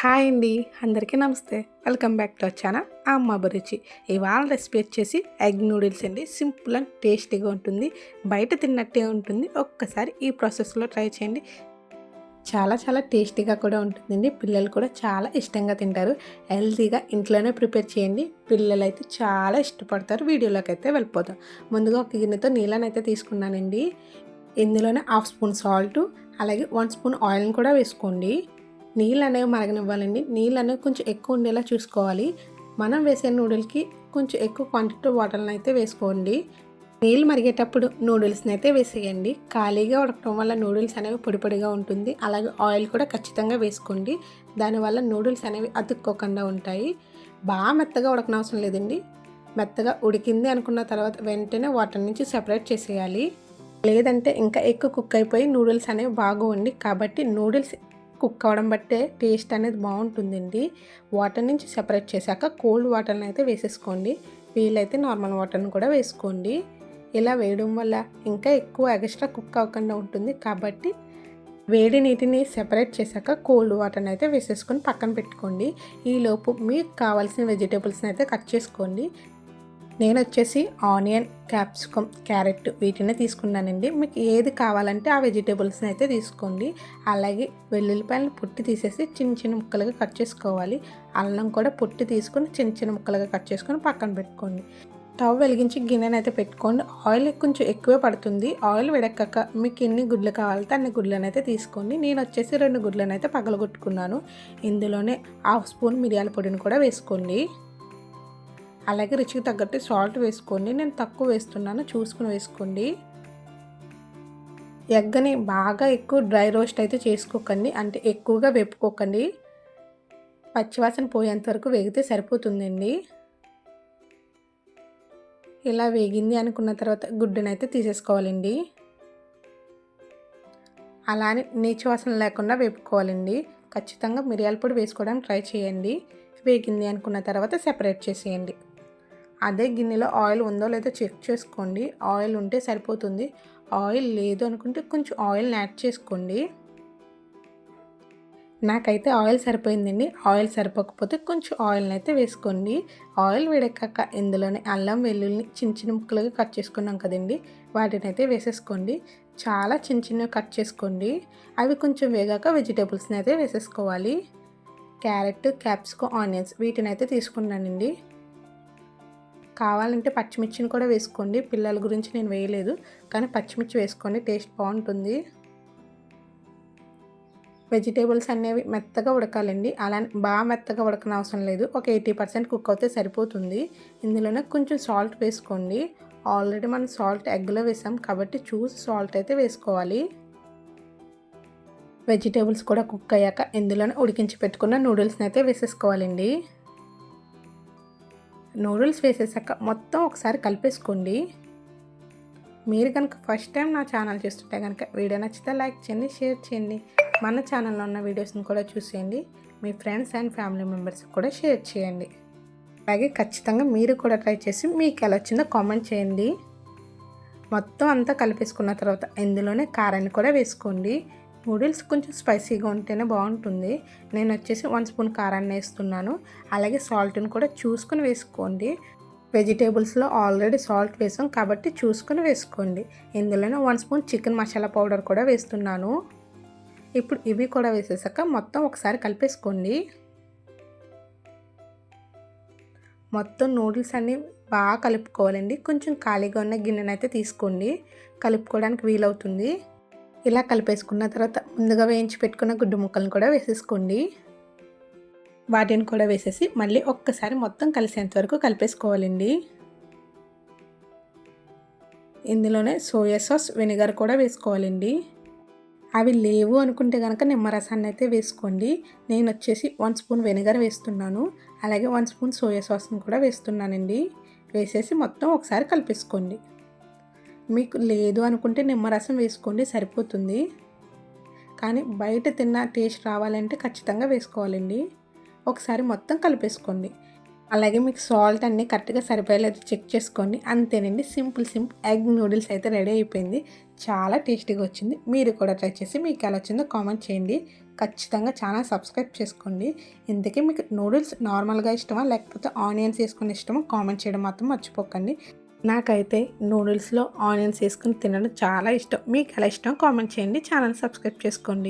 Hi అండి, అందరికీ నమస్తే. Welcome back to our channel అమ్మ అభిరుచి. ఇవాళ రెసిపీ వచ్చేసి ఎగ్ నూడిల్స్ అండి. సింపుల్ అండ్ టేస్టీగా ఉంటుంది. బయట తిన్నట్టే ఉంటుంది. ఒక్కసారి ఈ ప్రాసెస్లో ట్రై చేయండి. చాలా చాలా టేస్టీగా కూడా ఉంటుందండి. పిల్లలు కూడా చాలా ఇష్టంగా తింటారు. హెల్తీగా ఇంట్లోనే ప్రిపేర్ చేయండి. పిల్లలు అయితే చాలా ఇష్టపడతారు. వీడియోలోకి అయితే వెళ్ళిపోతాం. ముందుగా ఒక గిన్నెతో నీళ్ళని అయితే తీసుకున్నానండి. ఇందులోనే 1/2 స్పూన్ సాల్ట్, అలాగే 1 స్పూన్ ఆయిల్ని కూడా వేసుకోండి. నీళ్ళు అనేవి మరగనివ్వాలండి. నీళ్ళు అనేవి కొంచెం ఎక్కువ ఉండేలా చూసుకోవాలి. మనం వేసే నూడిల్స్కి కొంచెం ఎక్కువ క్వాంటిటీ వాటర్ని అయితే వేసుకోండి. నీళ్ళు మరిగేటప్పుడు నూడిల్స్ని అయితే వేసేయండి. ఖాళీగా ఉడకటం వల్ల నూడిల్స్ అనేవి పొడి పొడిగా ఉంటుంది. అలాగే ఆయిల్ కూడా ఖచ్చితంగా వేసుకోండి. దానివల్ల నూడిల్స్ అనేవి అతుక్కోకుండా ఉంటాయి. బాగా మెత్తగా ఉడకనవసరం లేదండి. మెత్తగా ఉడికింది అనుకున్న తర్వాత వెంటనే వాటర్ నుంచి సెపరేట్ చేసేయాలి. లేదంటే ఇంకా ఎక్కువ కుక్ అయిపోయి నూడిల్స్ అనేవి బాగోండి. కాబట్టి నూడిల్స్ కుక్ అవ్వడం బట్టే టేస్ట్ అనేది బాగుంటుందండి. వాటర్ నుంచి సెపరేట్ చేశాక కోల్డ్ వాటర్ని అయితే వేసేసుకోండి. వీలైతే నార్మల్ వాటర్ని కూడా వేసుకోండి. ఇలా వేయడం వల్ల ఇంకా ఎక్కువ ఎక్స్ట్రా కుక్ అవ్వకుండా ఉంటుంది. కాబట్టి వేడి నీటిని సెపరేట్ చేశాక కోల్డ్ వాటర్ని అయితే వేసేసుకొని పక్కన పెట్టుకోండి. ఈలోపు మీకు కావాల్సిన వెజిటేబుల్స్ని అయితే కట్ చేసుకోండి. నేను వచ్చేసి ఆనియన్, క్యాప్సికమ్, క్యారెట్ వీటిని తీసుకున్నానండి. మీకు ఏది కావాలంటే ఆ వెజిటేబుల్స్ని అయితే తీసుకోండి. అలాగే వెల్లుల్లిపాయలను పొట్టు తీసేసి చిన్న చిన్న ముక్కలుగా కట్ చేసుకోవాలి. అల్లం కూడా పొట్టు తీసుకొని చిన్న చిన్న ముక్కలుగా కట్ చేసుకొని పక్కన పెట్టుకోండి. స్టవ్ వెలిగించి గిన్నెని అయితే పెట్టుకోండి. ఆయిల్ కొంచెం ఎక్కువే పడుతుంది. ఆయిల్ వేడెక్కాక మీకు ఎన్ని గుడ్లు కావాలంటే అన్ని గుడ్లను అయితే తీసుకోండి. నేను వచ్చేసి 2 గుడ్లను అయితే పగలగొట్టుకున్నాను. ఇందులోనే 1/2 స్పూన్ మిరియాల పొడిని కూడా వేసుకోండి. అలాగే రుచికి తగ్గట్టు సాల్ట్ వేసుకోండి. నేను తక్కువ వేస్తున్నాను, చూసుకుని వేసుకోండి. ఎగ్ని బాగా ఎక్కువ డ్రై రోస్ట్ అయితే చేసుకోకండి, అంటే ఎక్కువగా వేపుకోకండి. పచ్చివాసన పోయేంత వరకు వేగితే సరిపోతుందండి. ఇలా వేగింది అనుకున్న తర్వాత గుడ్డును అయితే తీసేసుకోవాలండి. అలానే నీచు వాసన లేకుండా వేపుకోవాలండి. ఖచ్చితంగా మిరియాల పొడి వేసుకోవడానికి ట్రై చేయండి. వేగింది అనుకున్న తర్వాత సెపరేట్ చేసేయండి. అదే గిన్నెలో ఆయిల్ ఉందో లేదో చెక్ చేసుకోండి. ఆయిల్ ఉంటే సరిపోతుంది. ఆయిల్ లేదు అనుకుంటే కొంచెం ఆయిల్ని యాడ్ చేసుకోండి. నాకైతే ఆయిల్ సరిపోయిందండి. ఆయిల్ సరిపోకపోతే కొంచెం ఆయిల్ని అయితే వేసుకోండి. ఆయిల్ వేడెక్కాక ఇందులోనే అల్లం వెల్లుల్లిని చిన్న చిన్న ముక్కలుగా కట్ చేసుకున్నాం కదండి, వాటిని అయితే వేసేసుకోండి. చాలా చిన్న చిన్నవి కట్ చేసుకోండి. అవి కొంచెం వేగాక వెజిటేబుల్స్ని అయితే వేసేసుకోవాలి. క్యారెట్, క్యాప్సికమ్, ఆనియన్స్ వీటిని అయితే తీసుకున్నానండి. కావాలంటే పచ్చిమిర్చిని కూడా వేసుకోండి. పిల్లల గురించి నేను వేయలేదు, కానీ పచ్చిమిర్చి వేసుకోండి, టేస్ట్ బాగుంటుంది. వెజిటేబుల్స్ అనేవి మెత్తగా ఉడకాలండి. అలా బాగా మెత్తగా ఉడకనవసరం లేదు. ఒక 80% కుక్ అవుతే సరిపోతుంది. ఇందులోనే కొంచెం సాల్ట్ వేసుకోండి. ఆల్రెడీ మనం సాల్ట్ ఎగ్లో వేసాం కాబట్టి చూసి సాల్ట్ అయితే వేసుకోవాలి. వెజిటేబుల్స్ కూడా కుక్ అయ్యాక ఇందులోనే ఉడికించి పెట్టుకున్న నూడిల్స్ని అయితే వేసేసుకోవాలండి. నూడిల్స్ వేసేసాక మొత్తం ఒకసారి కలిపేసుకోండి. మీరు కనుక ఫస్ట్ టైం నా ఛానల్ చూస్తుంటే కనుక వీడియో నచ్చితే లైక్ చేయండి, షేర్ చేయండి. మన ఛానల్లో ఉన్న వీడియోస్ని కూడా చూసేయండి. మీ ఫ్రెండ్స్ అండ్ ఫ్యామిలీ మెంబర్స్కి కూడా షేర్ చేయండి. అలాగే ఖచ్చితంగా మీరు కూడా ట్రై చేసి మీకు ఎలా వచ్చిందో కామెంట్ చేయండి. మొత్తం అంతా కలిపేసుకున్న తర్వాత ఇందులోనే కారాన్ని కూడా వేసుకోండి. నూడిల్స్ కొంచెం స్పైసీగా ఉంటేనే బాగుంటుంది. నేను వచ్చేసి 1 స్పూన్ కారాన్ని వేస్తున్నాను. అలాగే సాల్ట్ని కూడా చూసుకొని వేసుకోండి. వెజిటేబుల్స్లో ఆల్రెడీ సాల్ట్ వేసాం కాబట్టి చూసుకొని వేసుకోండి. ఇందులోనే 1 స్పూన్ చికెన్ మసాలా పౌడర్ కూడా వేస్తున్నాను. ఇప్పుడు ఇవి కూడా వేసేసాక మొత్తం ఒకసారి కలిపేసుకోండి. మొత్తం నూడిల్స్ అన్నీ బాగా కలుపుకోవాలండి. కొంచెం ఖాళీగా ఉన్న గిన్నెనైతే తీసుకోండి, కలుపుకోవడానికి వీలవుతుంది. ఇలా కలిపేసుకున్న తర్వాత ముందుగా వేయించి పెట్టుకున్న గుడ్డు ముక్కలను కూడా వేసేసుకోండి. వాటిని కూడా వేసేసి మళ్ళీ ఒక్కసారి మొత్తం కలిసేంత వరకు కలిపేసుకోవాలండి. ఇందులోనే సోయా సాస్, వెనిగర్ కూడా వేసుకోవాలండి. అవి లేవు అనుకుంటే కనుక నిమ్మరసాన్ని అయితే వేసుకోండి. నేను వచ్చేసి 1 స్పూన్ వెనిగర్ వేస్తున్నాను. అలాగే 1 స్పూన్ సోయా సాస్ని కూడా వేస్తున్నానండి. వేసేసి మొత్తం ఒకసారి కలిపేసుకోండి. మీకు లేదు అనుకుంటే నిమ్మరసం వేసుకోండి, సరిపోతుంది. కానీ బయట తిన్న టేస్ట్ రావాలంటే ఖచ్చితంగా వేసుకోవాలండి. ఒకసారి మొత్తం కలిపేసుకోండి. అలాగే మీకు సాల్ట్ అన్నీ కరెక్ట్గా సరిపోయేలేదు చెక్ చేసుకోండి. అంతేనండి, సింపుల్ ఎగ్ నూడిల్స్ అయితే రెడీ అయిపోయింది. చాలా టేస్టీగా వచ్చింది. మీరు కూడా ట్రై చేసి మీకు ఎలా వచ్చిందో కామెంట్ చేయండి. ఖచ్చితంగా ఛానల్ సబ్స్క్రైబ్ చేసుకోండి. ఇంతకీ మీకు నూడిల్స్ నార్మల్గా ఇష్టమా లేకపోతే ఆనియన్స్ వేసుకుని ఇష్టమా కామెంట్ చేయడం మాత్రం మర్చిపోకండి. నాకైతే నూడిల్స్లో ఆనియన్స్ వేసుకుని తినడం చాలా ఇష్టం. మీకు ఎలా ఇష్టం కామెంట్ చేయండి. ఛానల్ సబ్స్క్రైబ్ చేసుకోండి.